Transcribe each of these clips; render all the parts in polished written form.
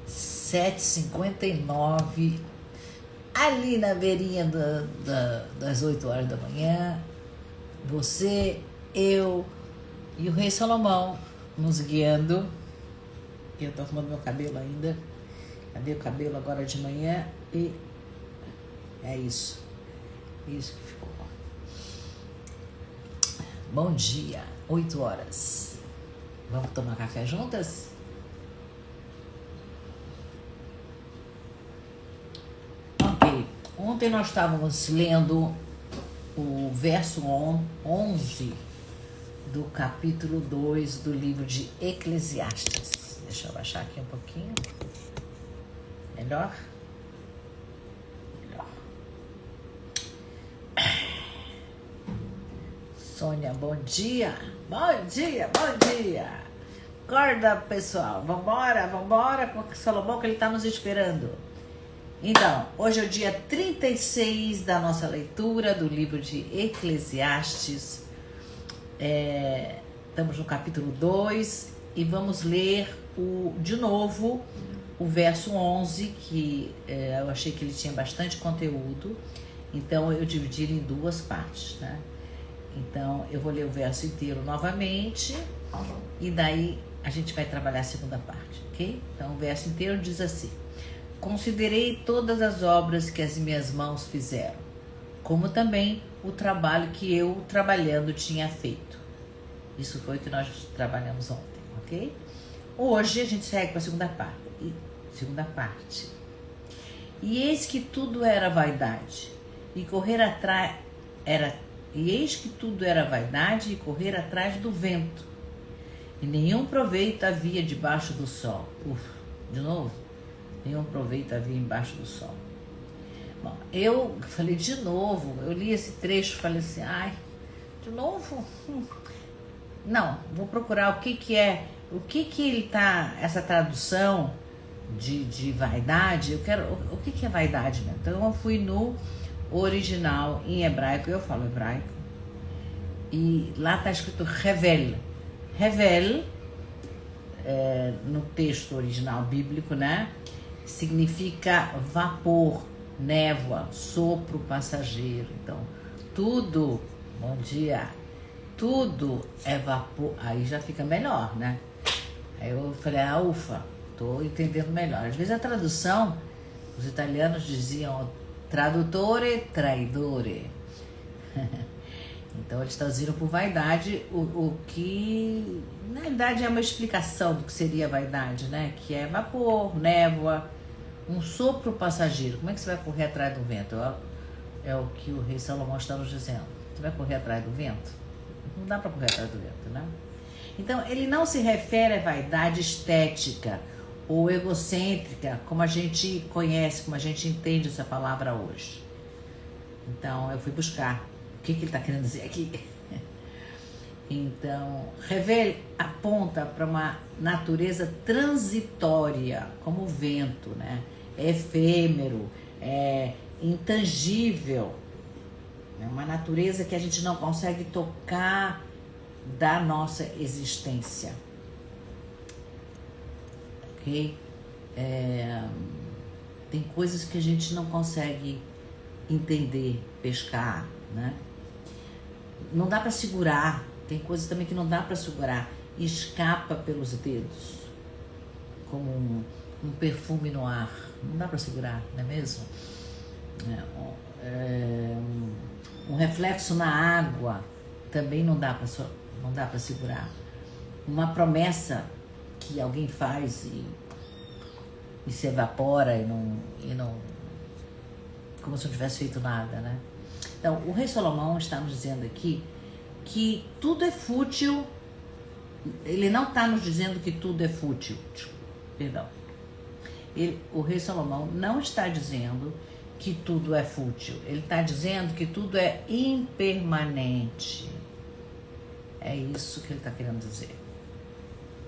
7h59, ali na beirinha das 8 horas da manhã, você, eu e o Rei Salomão nos guiando. Eu tô arrumando meu cabelo ainda, cadê o cabelo agora de manhã? E é isso que ficou. Bom dia, 8 horas. Vamos tomar café juntas? Ok, ontem nós estávamos lendo o verso 11 do capítulo 2 do livro de Eclesiastes. Deixa eu baixar aqui um pouquinho. Melhor? Sônia, bom dia! Bom dia! Acorda, pessoal! Vambora com o Salomão, que ele está nos esperando. Então, hoje é o dia 36 da nossa leitura do livro de Eclesiastes. Estamos no capítulo 2 e vamos ler de novo o verso 11, que eu achei que ele tinha bastante conteúdo, então eu dividi ele em duas partes, né? Então eu vou ler o verso inteiro novamente e daí a gente vai trabalhar a segunda parte, ok? Então o verso inteiro diz assim: considerei todas as obras que as minhas mãos fizeram, como também o trabalho que eu trabalhando tinha feito. Isso foi o que nós trabalhamos ontem, ok? Hoje a gente segue para a segunda parte. E eis que tudo era vaidade, e eis que tudo era vaidade e correr atrás do vento, e nenhum proveito havia debaixo do sol. De novo, nenhum proveito havia embaixo do sol. Bom, eu falei de novo, eu li esse trecho e falei assim, de novo? Não, vou procurar o que ele tá, essa tradução de vaidade, eu quero, o que é vaidade mesmo? Então eu fui no original em hebraico, eu falo hebraico, e lá está escrito revel. Revel, no texto original bíblico, né, significa vapor, névoa, sopro passageiro. Então, tudo, bom dia, tudo é vapor, aí já fica melhor, né? Aí eu falei, ufa, tô entendendo melhor. Às vezes a tradução, os italianos diziam traduttore traidore. Então eles traduziram por vaidade o que na verdade é uma explicação do que seria vaidade, né? Que é vapor, névoa, um sopro passageiro. Como é que você vai correr atrás do vento? É o que o rei Salomão está nos dizendo. Você vai correr atrás do vento? Não dá para correr atrás do vento, né? Então ele não se refere à vaidade estética ou egocêntrica, como a gente conhece, como a gente entende essa palavra hoje. Então eu fui buscar o que ele está querendo dizer aqui. Então, revel aponta para uma natureza transitória, como o vento, né? É efêmero, é intangível, é uma natureza que a gente não consegue tocar da nossa existência. Ok? Tem coisas que a gente não consegue entender, pescar, né? Não dá para segurar. Tem coisas também que não dá para segurar. Escapa pelos dedos, como um perfume no ar. Não dá para segurar, não é mesmo? Um reflexo na água também não dá para segurar. Uma promessa que alguém faz e se evapora e não como se não tivesse feito nada, né? Então, o rei Salomão está nos dizendo aqui que tudo é fútil. Ele não está nos dizendo que tudo é fútil. Perdão. O rei Salomão não está dizendo que tudo é fútil. Ele está dizendo que tudo é impermanente. É isso que ele está querendo dizer.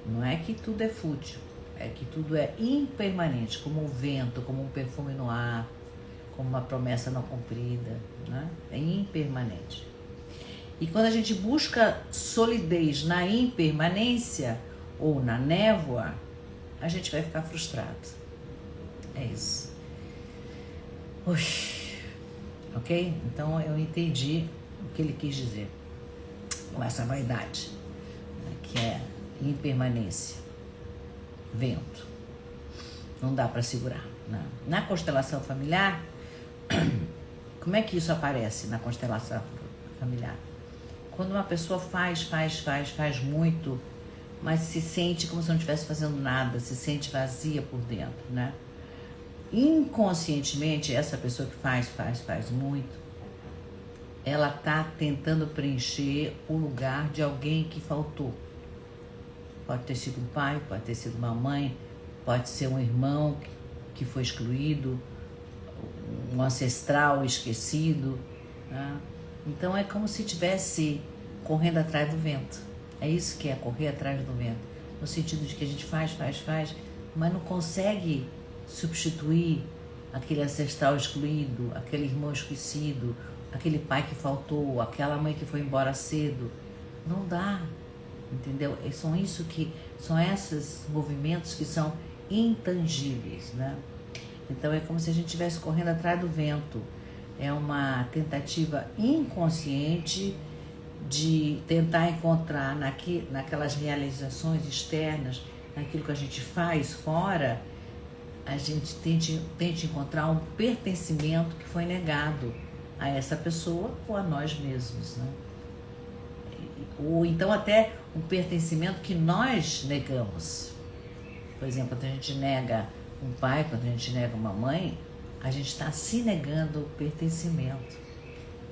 Não é que tudo é fútil. É que tudo é impermanente, como o vento, como um perfume no ar, como uma promessa não cumprida, né? É impermanente. E quando a gente busca solidez na impermanência ou na névoa, a gente vai ficar frustrado. É isso. Ui. Ok? Então eu entendi o que ele quis dizer com essa vaidade, né, que é impermanência, vento. Não dá para segurar. Né? Na constelação familiar, como é que isso aparece na constelação familiar? Quando uma pessoa faz muito, mas se sente como se não estivesse fazendo nada, se sente vazia por dentro, né? Inconscientemente, essa pessoa que faz muito, ela está tentando preencher o lugar de alguém que faltou. Pode ter sido um pai, pode ter sido uma mãe, pode ser um irmão que foi excluído, um ancestral esquecido, né? Então é como se estivesse correndo atrás do vento. É isso que é correr atrás do vento. No sentido de que a gente faz, mas não consegue substituir aquele ancestral excluído, aquele irmão esquecido, aquele pai que faltou, aquela mãe que foi embora cedo. Não dá, entendeu? São esses movimentos que são intangíveis, né? Então é como se a gente estivesse correndo atrás do vento. É uma tentativa inconsciente de tentar encontrar naquelas realizações externas, naquilo que a gente faz fora, a gente tente encontrar um pertencimento que foi negado a essa pessoa ou a nós mesmos, né? Ou então até um pertencimento que nós negamos. Por exemplo, quando a gente nega um pai, quando a gente nega uma mãe, a gente está se negando o pertencimento.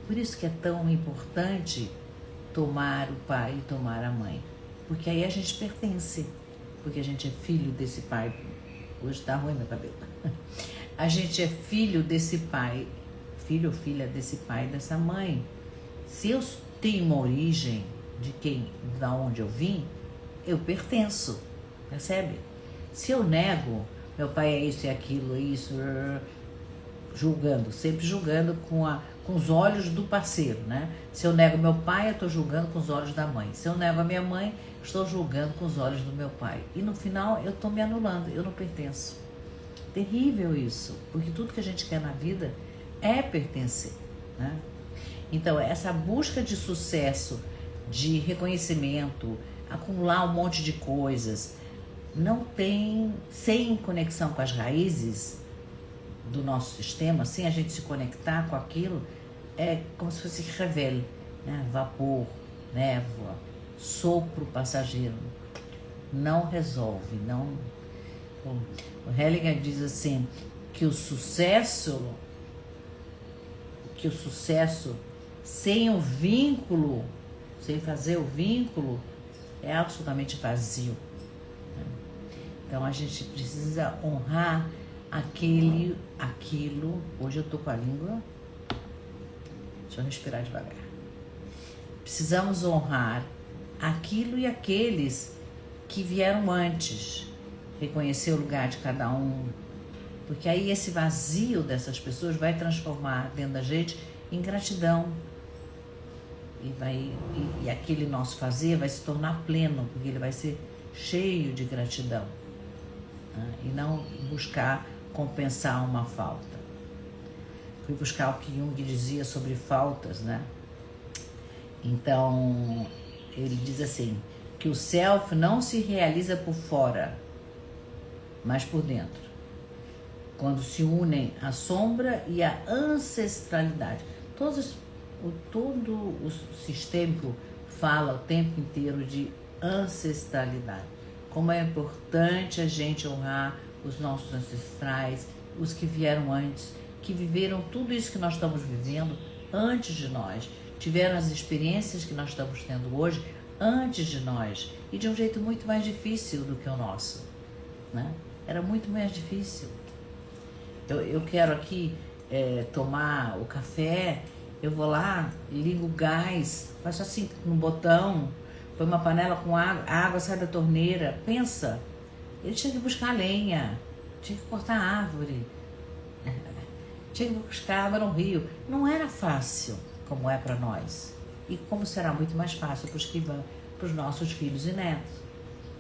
Por isso que é tão importante tomar o pai e tomar a mãe. Porque aí a gente pertence. Porque a gente é filho desse pai. Hoje está ruim meu cabelo. A gente é filho desse pai, filho ou filha desse pai e dessa mãe. Se eu tenho uma origem da onde eu vim, eu pertenço. Percebe? Se eu nego, meu pai é isso e aquilo, isso, julgando, sempre julgando com os olhos do parceiro, né? Se eu nego meu pai, eu estou julgando com os olhos da mãe. Se eu nego a minha mãe, estou julgando com os olhos do meu pai. E no final eu estou me anulando, eu não pertenço. Terrível isso, porque tudo que a gente quer na vida é pertencer, né? Então essa busca de sucesso, de reconhecimento, acumular um monte de coisas, sem conexão com as raízes do nosso sistema, sem a gente se conectar com aquilo, é como se fosse revel, né? Vapor, névoa, sopro passageiro. Não resolve, não. O Hellinger diz assim que o sucesso sem o vínculo, sem fazer o vínculo, é absolutamente vazio. Então a gente precisa honrar aquilo. Hoje eu tô com a língua. Deixa eu respirar devagar. Precisamos honrar aquilo e aqueles que vieram antes, reconhecer o lugar de cada um, porque aí esse vazio dessas pessoas vai transformar dentro da gente em gratidão, e aquele nosso fazer vai se tornar pleno, porque ele vai ser cheio de gratidão, né? E não buscar compensar uma falta. Fui buscar o que Jung dizia sobre faltas, né? Então ele diz assim, que o self não se realiza por fora, mas por dentro, quando se unem a sombra e a ancestralidade. Todo o sistêmico fala o tempo inteiro de ancestralidade. Como é importante a gente honrar os nossos ancestrais, os que vieram antes, que viveram tudo isso que nós estamos vivendo antes de nós, tiveram as experiências que nós estamos tendo hoje antes de nós, e de um jeito muito mais difícil do que o nosso, né? Era muito mais difícil. Eu quero aqui tomar o café, eu vou lá, ligo o gás, faço assim no botão, põe uma panela com água, a água sai da torneira. Pensa, ele tinha que buscar lenha, tinha que cortar árvore, tinha que buscar água no rio. Não era fácil como é para nós. E como será muito mais fácil para os que vão, para os nossos filhos e netos.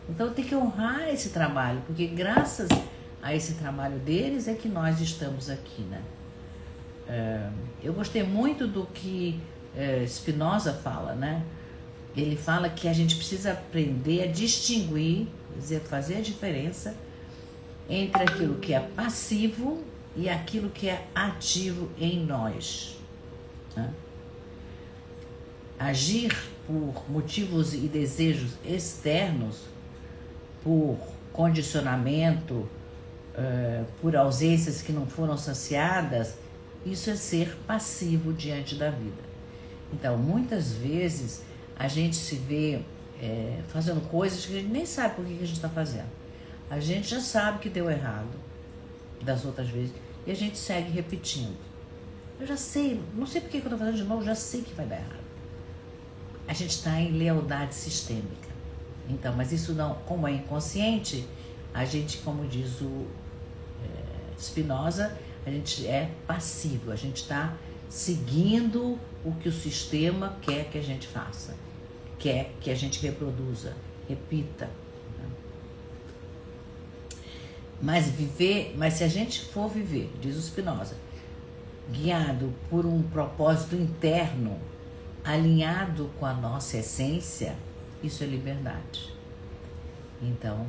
Então tem que honrar esse trabalho, porque graças a esse trabalho deles é que nós estamos aqui, né? Eu gostei muito do que Spinoza fala, né? Ele fala que a gente precisa aprender a distinguir, quer dizer, fazer a diferença entre aquilo que é passivo e aquilo que é ativo em nós, né? Agir por motivos e desejos externos, por condicionamento, por ausências que não foram saciadas, isso é ser passivo diante da vida. Então, muitas vezes, a gente se vê fazendo coisas que a gente nem sabe por que a gente está fazendo. A gente já sabe que deu errado das outras vezes e a gente segue repetindo. Eu já sei, não sei por que eu estou fazendo de novo, já sei que vai dar errado. A gente está em lealdade sistêmica. Então, mas isso não, como é inconsciente, a gente, como diz o Spinoza, a gente é passivo, a gente está seguindo o que o sistema quer que a gente faça, quer que a gente reproduza, repita. Mas se a gente for viver, diz o Spinoza, guiado por um propósito interno, alinhado com a nossa essência, isso é liberdade. Então,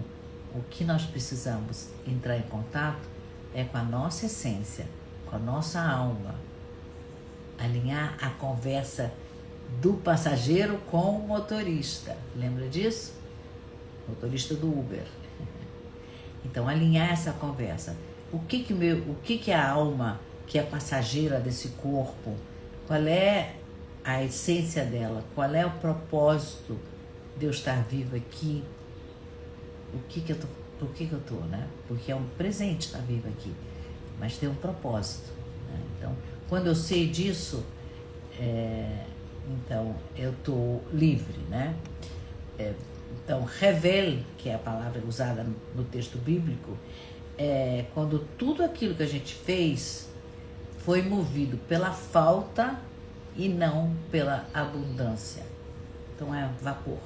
o que nós precisamos entrar em contato é com a nossa essência, com a nossa alma, alinhar a conversa do passageiro com o motorista. Lembra disso? Motorista do Uber. Então, alinhar essa conversa. O que é a alma que é passageira desse corpo? Qual é a essência dela? Qual é o propósito de eu estar vivo aqui? Por que eu tô, né? Porque é um presente estar vivo aqui, mas tem um propósito, né? Então, quando eu sei disso, então eu tô livre, né? Então, revel, que é a palavra usada no texto bíblico, é quando tudo aquilo que a gente fez foi movido pela falta e não pela abundância. Então é vapor.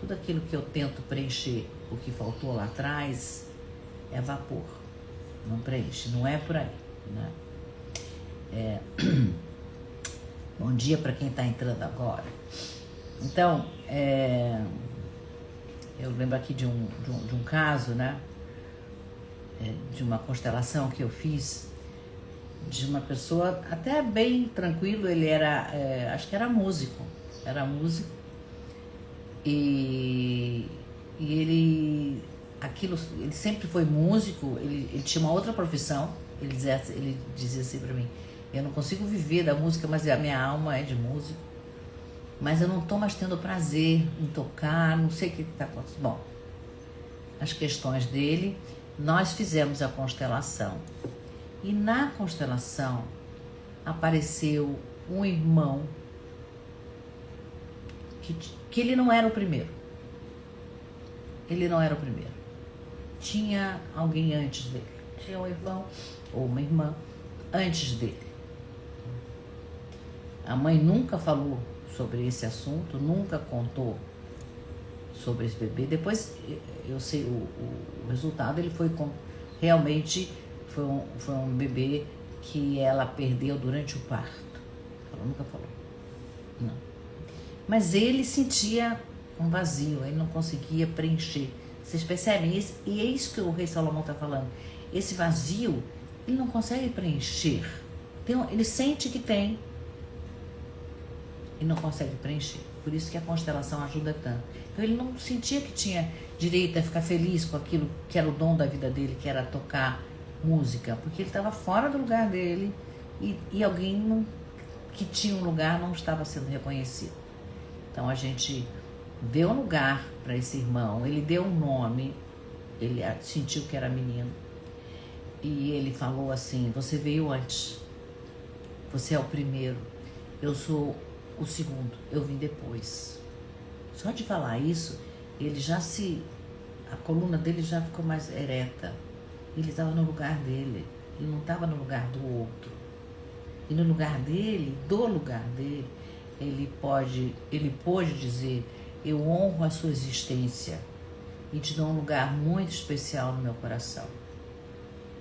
Tudo aquilo que eu tento preencher, o que faltou lá atrás, é vapor. Não preenche, não é por aí, né? Bom dia para quem está entrando agora. Então, eu lembro aqui de um caso, né? De uma constelação que eu fiz de uma pessoa até bem tranquilo. Ele era, acho que era músico, e ele sempre foi músico. Ele tinha uma outra profissão. Ele dizia assim para mim: eu não consigo viver da música, mas a minha alma é de músico, mas eu não estou mais tendo prazer em tocar, não sei o que está acontecendo. Bom, as questões dele, nós fizemos a constelação, e na constelação apareceu um irmão que ele não era o primeiro. Tinha alguém antes dele. Tinha um irmão ou uma irmã antes dele. A mãe nunca falou sobre esse assunto, nunca contou sobre esse bebê. Depois eu sei o resultado. Ele realmente foi um bebê que ela perdeu durante o parto. Ela nunca falou. Não. Mas ele sentia um vazio, ele não conseguia preencher. Vocês percebem? E é isso que o rei Salomão está falando. Esse vazio, ele não consegue preencher. Ele sente que tem e não consegue preencher. Por isso que a constelação ajuda tanto. Então ele não sentia que tinha direito a ficar feliz com aquilo que era o dom da vida dele, que era tocar música, porque ele estava fora do lugar dele e alguém que tinha um lugar não estava sendo reconhecido. Então a gente deu um lugar para esse irmão, ele deu um nome, ele sentiu que era menino, e ele falou assim: você veio antes, você é o primeiro, eu sou o segundo, eu vim depois. Só de falar isso, a coluna dele já ficou mais ereta. Ele estava no lugar dele, ele não estava no lugar do outro. E no lugar dele, ele pôde dizer: eu honro a sua existência e te dou um lugar muito especial no meu coração.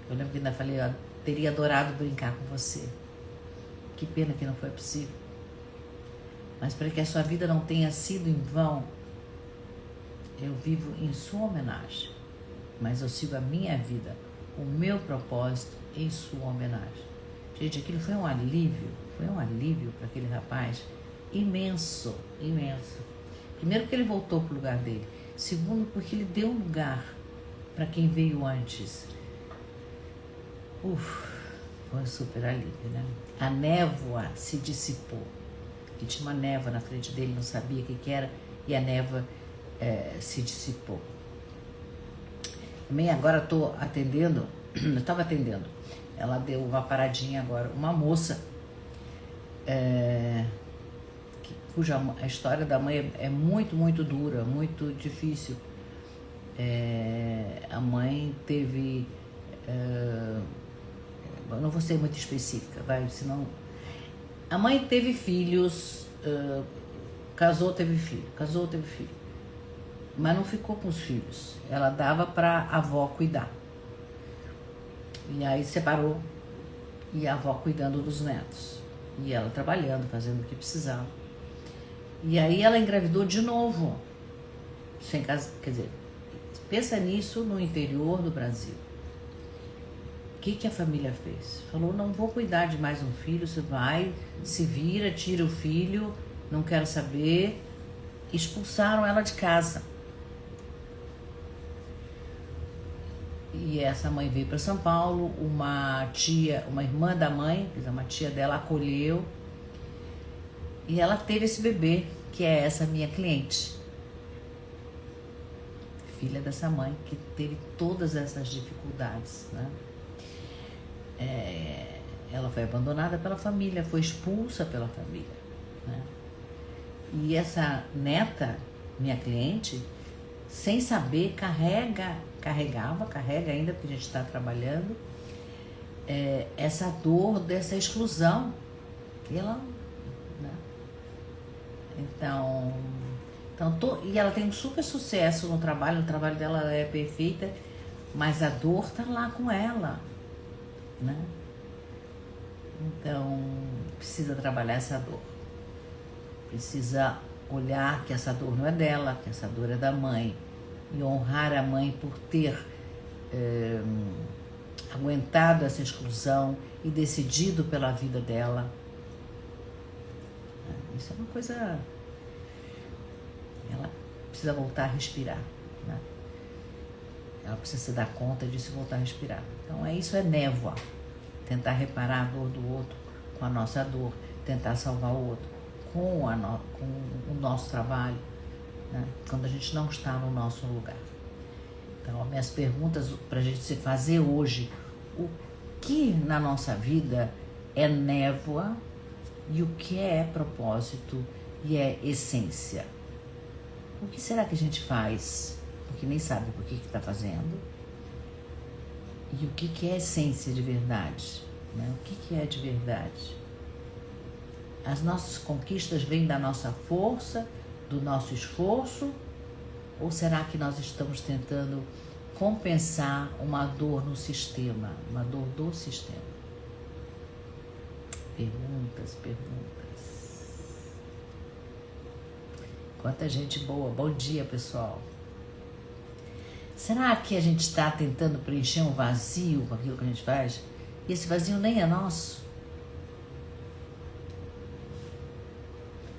Eu lembro que ainda falei: eu teria adorado brincar com você. Que pena que não foi possível. Mas para que a sua vida não tenha sido em vão, eu vivo em sua homenagem. Mas eu sigo a minha vida, o meu propósito em sua homenagem. Gente, aquilo foi um alívio para aquele rapaz imenso, imenso. Primeiro porque ele voltou para o lugar dele. Segundo porque ele deu um lugar para quem veio antes. Foi um super alívio, né? A névoa se dissipou. Que tinha uma névoa na frente dele, não sabia o que era, e a névoa se dissipou. Também agora estou atendendo, eu estava atendendo, ela deu uma paradinha agora, uma moça, cuja a história da mãe é muito, muito dura, muito difícil. A mãe teve, não vou ser muito específica, senão... A mãe teve filhos, casou, teve filho, mas não ficou com os filhos. Ela dava para a avó cuidar. E aí separou, e a avó cuidando dos netos. E ela trabalhando, fazendo o que precisava. E aí ela engravidou de novo, sem casa, quer dizer, pensa nisso no interior do Brasil. O que a família fez? Falou: não vou cuidar de mais um filho, você vai, se vira, tira o filho, não quero saber. Expulsaram ela de casa. E essa mãe veio para São Paulo, uma irmã da mãe, uma tia dela, acolheu. E ela teve esse bebê, que é essa minha cliente. Filha dessa mãe, que teve todas essas dificuldades, né? Ela foi abandonada pela família, foi expulsa pela família, né? E essa neta, minha cliente, sem saber, carrega ainda, porque a gente está trabalhando, essa dor dessa exclusão. E ela, né? E ela tem um super sucesso no trabalho, o trabalho dela é perfeita, mas a dor está lá com ela, né? Então, precisa trabalhar essa dor. Precisa olhar que essa dor não é dela, que essa dor é da mãe. E honrar a mãe por ter aguentado essa exclusão e decidido pela vida dela. Isso é uma coisa... Ela precisa voltar a respirar, né? Ela precisa se dar conta disso e voltar a respirar. Então, isso é névoa. Tentar reparar a dor do outro com a nossa dor. Tentar salvar o outro com o nosso trabalho, né? Quando a gente não está no nosso lugar. Então, as minhas perguntas para a gente se fazer hoje: o que na nossa vida é névoa e o que é propósito e é essência? O que será que a gente faz porque nem sabe por que está fazendo? E o que é essência de verdade, né? O que é de verdade? As nossas conquistas vêm da nossa força, do nosso esforço? Ou será que nós estamos tentando compensar uma dor no sistema, uma dor do sistema? Perguntas. Quanta gente boa. Bom dia, pessoal. Será que a gente está tentando preencher um vazio com aquilo que a gente faz? E esse vazio nem é nosso?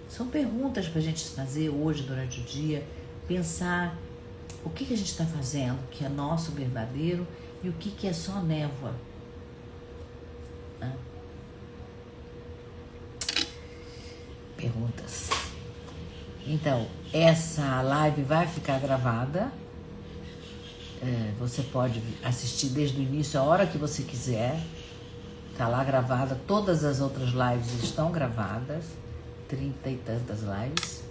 São perguntas para a gente fazer hoje, durante o dia. Pensar o que a gente está fazendo, que é nosso, verdadeiro, e o que é só névoa. Perguntas. Então, essa live vai ficar gravada. Você pode assistir desde o início, a hora que você quiser. Está lá gravada. Todas as outras lives estão gravadas. 30 e tantas lives.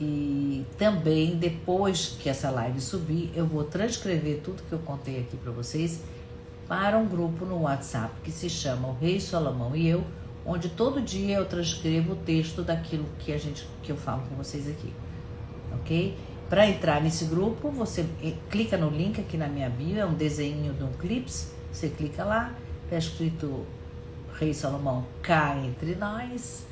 E também, depois que essa live subir, eu vou transcrever tudo que eu contei aqui para vocês para um grupo no WhatsApp que se chama O Rei Salomão e Eu, onde todo dia eu transcrevo o texto daquilo que eu falo com vocês aqui, ok? Para entrar nesse grupo, você clica no link aqui na minha bio, é um desenho de um clips, você clica lá, está escrito Rei Salomão cá entre nós,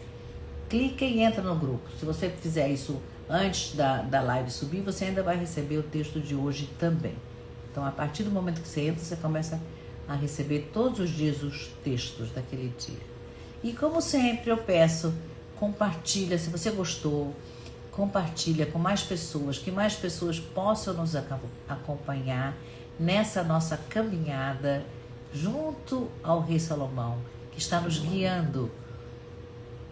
clica e entra no grupo. Se você fizer isso antes da live subir, você ainda vai receber o texto de hoje também. Então, a partir do momento que você entra, você começa a receber todos os dias os textos daquele dia. E como sempre eu peço, compartilha, se você gostou, compartilha com mais pessoas, que mais pessoas possam nos acompanhar nessa nossa caminhada junto ao Rei Salomão, que está nos guiando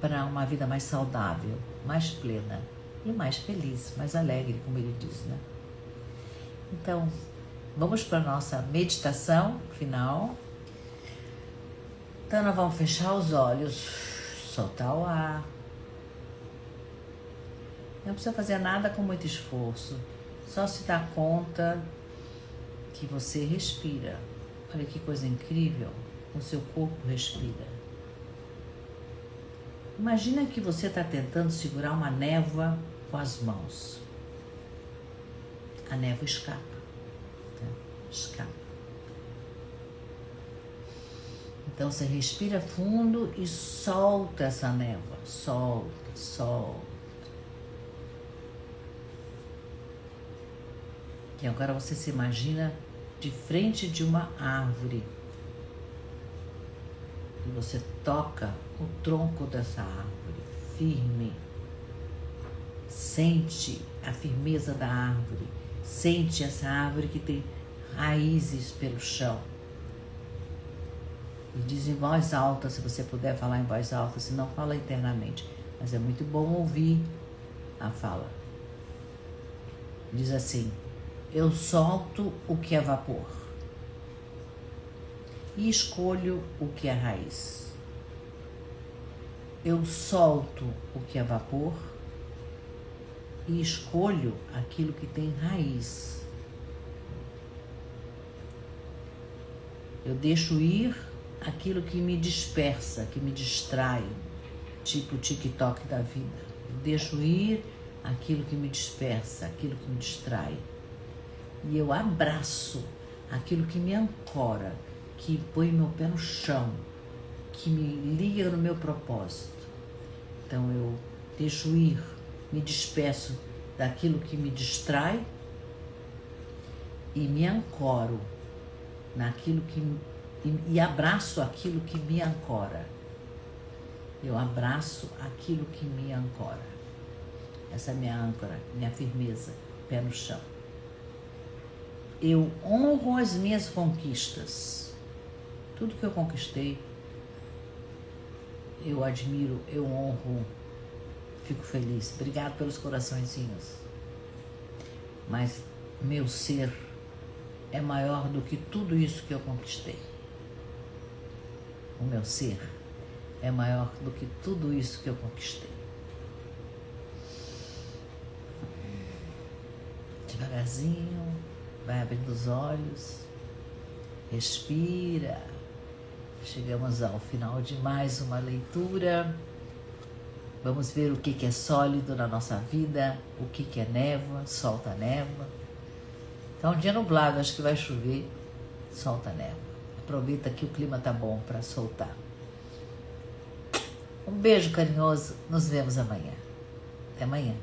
para uma vida mais saudável, mais plena e mais feliz, mais alegre, como ele diz, né? Então, vamos para a nossa meditação final. Então, nós vamos fechar os olhos, soltar o ar. Não precisa fazer nada com muito esforço, só se dar conta que você respira. Olha que coisa incrível, o seu corpo respira. Imagina que você está tentando segurar uma névoa com as mãos. A névoa escapa, tá? Escapa. Então você respira fundo e solta essa névoa. Solta, solta. E agora você se imagina de frente de uma árvore. E você toca o tronco dessa árvore, firme. Sente a firmeza da árvore. Sente essa árvore que tem raízes pelo chão. E diz em voz alta, se você puder falar em voz alta, se não, fala internamente. Mas é muito bom ouvir a fala. Diz assim: eu solto o que é vapor e escolho o que é raiz. Eu solto o que é vapor e escolho aquilo que tem raiz. Eu deixo ir aquilo que me dispersa, que me distrai, tipo o TikTok da vida. Eu deixo ir aquilo que me dispersa, aquilo que me distrai. E eu abraço aquilo que me ancora, que põe meu pé no chão, que me liga no meu propósito. Então eu deixo ir, me despeço daquilo que me distrai e me ancoro naquilo e abraço aquilo que me ancora. Eu abraço aquilo que me ancora. Essa é minha âncora, minha firmeza, pé no chão. Eu honro as minhas conquistas. Tudo que eu conquistei, eu admiro, eu honro, fico feliz. Obrigado pelos coraçõezinhos. Mas meu ser é maior do que tudo isso que eu conquistei. O meu ser é maior do que tudo isso que eu conquistei. Devagarzinho, vai abrindo os olhos, respira. Chegamos ao final de mais uma leitura. Vamos ver o que é sólido na nossa vida, o que é névoa, solta a névoa. Então, um dia nublado, acho que vai chover, solta a névoa. Aproveita que o clima tá bom para soltar. Um beijo carinhoso, nos vemos amanhã. Até amanhã.